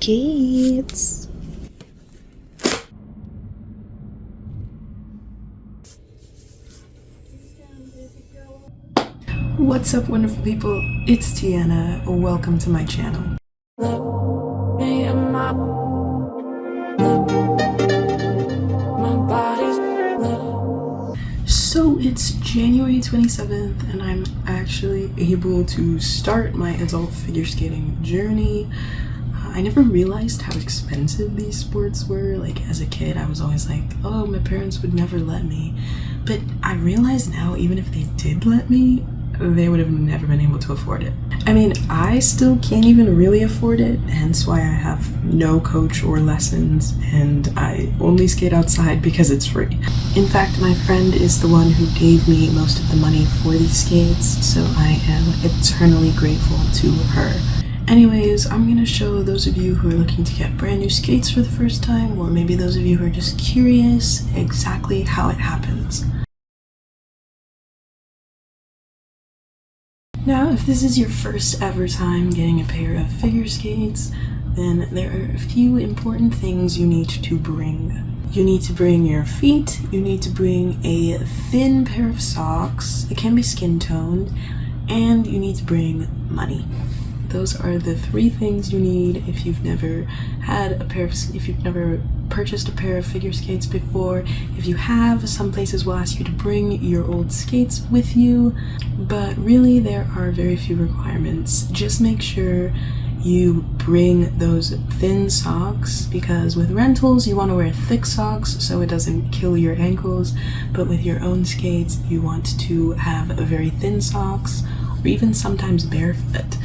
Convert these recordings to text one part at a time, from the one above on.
skates. What's up, wonderful people? It's Tiana. Welcome to my channel. So it's January 27th and I'm actually able to start my adult figure skating journey. I never realized how expensive these sports were. Like, as a kid, I was always like, oh, my parents would never let me. But I realize now, even if they did let me, they would have never been able to afford it. I mean, I still can't even really afford it, hence why I have no coach or lessons, and I only skate outside because it's free. In fact, my friend is the one who gave me most of the money for these skates, so I am eternally grateful to her. Anyways, I'm gonna show those of you who are looking to get brand new skates for the first time, or maybe those of you who are just curious, exactly how it happens. Now, if this is your first ever time getting a pair of figure skates, then there are a few important things you need to bring. You need to bring your feet, you need to bring a thin pair of socks, it can be skin toned, and you need to bring money. Those are the three things you need if you've never purchased a pair of figure skates before. If you have, some places will ask you to bring your old skates with you, but really there are very few requirements. Just make sure you bring those thin socks, because with rentals you want to wear thick socks so it doesn't kill your ankles, but with your own skates you want to have very thin socks, or even sometimes barefoot.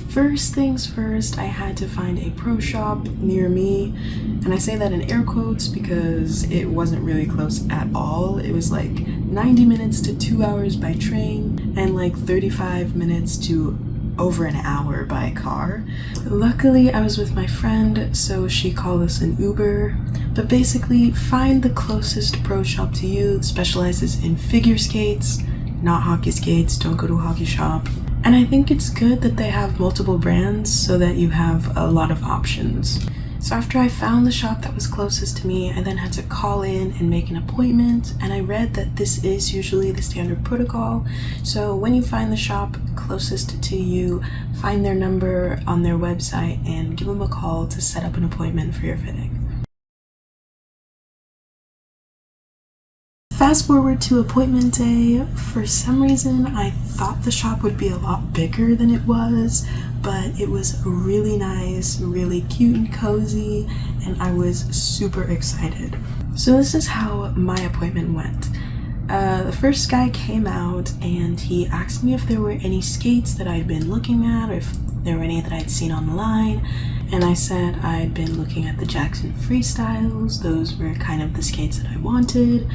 First things first, I had to find a pro shop near me, and I say that in air quotes because it wasn't really close at all. It was like 90 minutes to 2 hours by train, and like 35 minutes to over an hour by car. Luckily, I was with my friend, so she called us an Uber. But basically, find the closest pro shop to you that specializes in figure skates, not hockey skates. Don't go to a hockey shop. And I think it's good that they have multiple brands so that you have a lot of options. So after I found the shop that was closest to me, I then had to call in and make an appointment, and I read that this is usually the standard protocol. So when you find the shop closest to you, find their number on their website and give them a call to set up an appointment for your fitting. Fast forward to appointment day. For some reason, I thought the shop would be a lot bigger than it was, but it was really nice, really cute and cozy, and I was super excited. So this is how my appointment went. The first guy came out and he asked me if there were any skates that I'd been looking at, or if there were any that I'd seen online, and I said I'd been looking at the Jackson Freestyles. Those were kind of the skates that I wanted.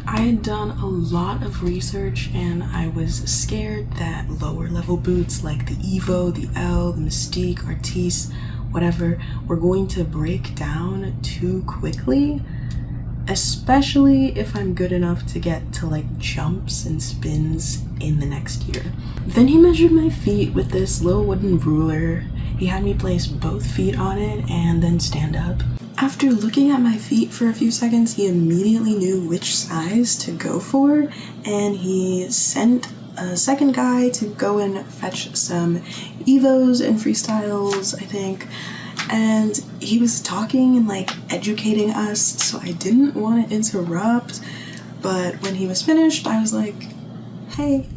I had done a lot of research and I was scared that lower level boots like the Evo, the L, the Mystique, Artiste, whatever, were going to break down too quickly, especially if I'm good enough to get to like jumps and spins in the next year. Then he measured my feet with this little wooden ruler. He had me place both feet on it and then stand up. After looking at my feet for a few seconds, he immediately knew which size to go for, and he sent a second guy to go and fetch some Evos and Freestyles, I think, and he was talking and like educating us, so I didn't want to interrupt, but when he was finished, I was like, hey,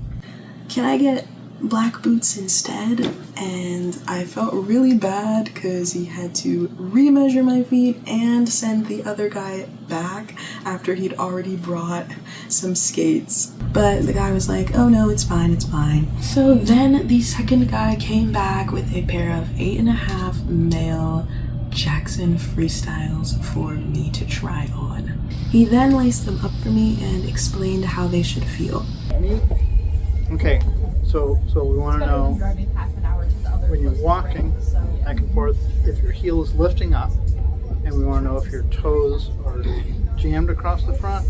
can I get black boots instead? And I felt really bad because he had to remeasure my feet and send the other guy back after he'd already brought some skates. But the guy was like, oh no, it's fine, it's fine. So then the second guy came back with a pair of 8.5 male Jackson Freestyles for me to try on. He then laced them up for me and explained how they should feel. Okay, so we want to know, when you're walking back and forth, if your heel is lifting up, and we want to know if your toes are jammed across the front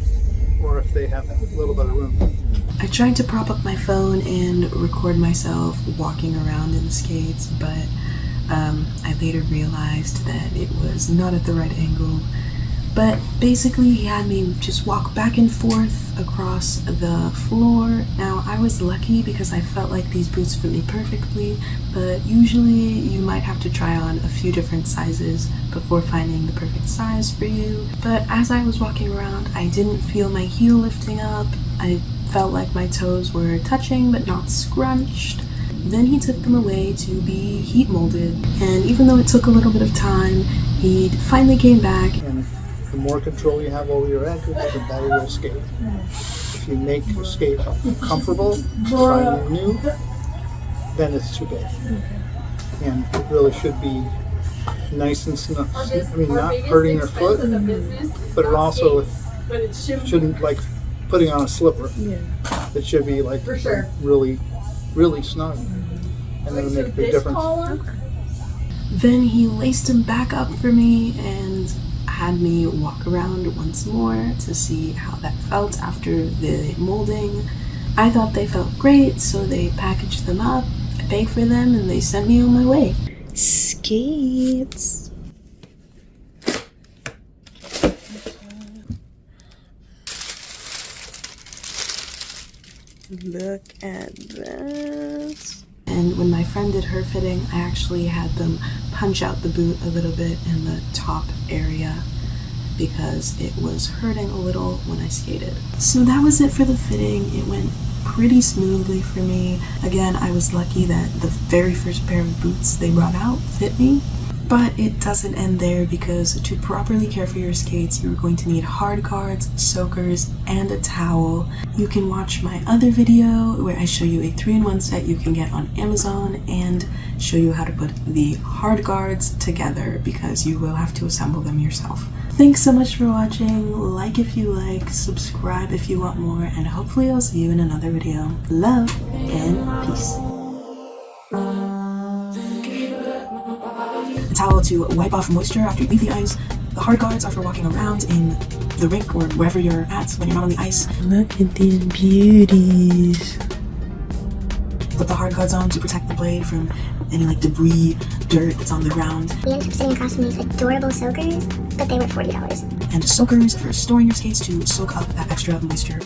or if they have a little bit of room. I tried to prop up my phone and record myself walking around in the skates, but I later realized that it was not at the right angle. But basically, he had me just walk back and forth across the floor. Now, I was lucky because I felt like these boots fit me perfectly, but usually you might have to try on a few different sizes before finding the perfect size for you. But as I was walking around, I didn't feel my heel lifting up. I felt like my toes were touching but not scrunched. Then he took them away to be heat molded, and even though it took a little bit of time, he finally came back. And the more control you have over your ankle, the better you'll skate. If you make your skate comfortable, trying new, then it's too big. And it really should be nice and snug. I mean, not hurting your foot, but it also shouldn't like putting on a slipper. It should be like really, really snug. And then it'll make a big difference. Then he laced them back up for me and had me walk around once more to see how that felt after the molding. I thought they felt great, so they packaged them up, I paid for them, and they sent me on my way. Skates. Look at this. And when my friend did her fitting, I actually had them punch out the boot a little bit in the top area because it was hurting a little when I skated. So that was it for the fitting. It went pretty smoothly for me. Again, I was lucky that the very first pair of boots they brought out fit me. But it doesn't end there, because to properly care for your skates, you're going to need hard guards, soakers, and a towel. You can watch my other video where I show you a 3-in-1 set you can get on Amazon and show you how to put the hard guards together, because you will have to assemble them yourself. Thanks so much for watching. Like if you like, subscribe if you want more, and hopefully I'll see you in another video. Love and peace. A towel to wipe off moisture after you leave the ice. The hard guards are for walking around in the rink or wherever you're at when you're not on the ice. Look at these beauties. Put the hard guards on to protect the blade from any like debris, dirt that's on the ground. We ended up sitting across from these adorable soakers, but they were $40. And soakers for storing your skates to soak up that extra moisture.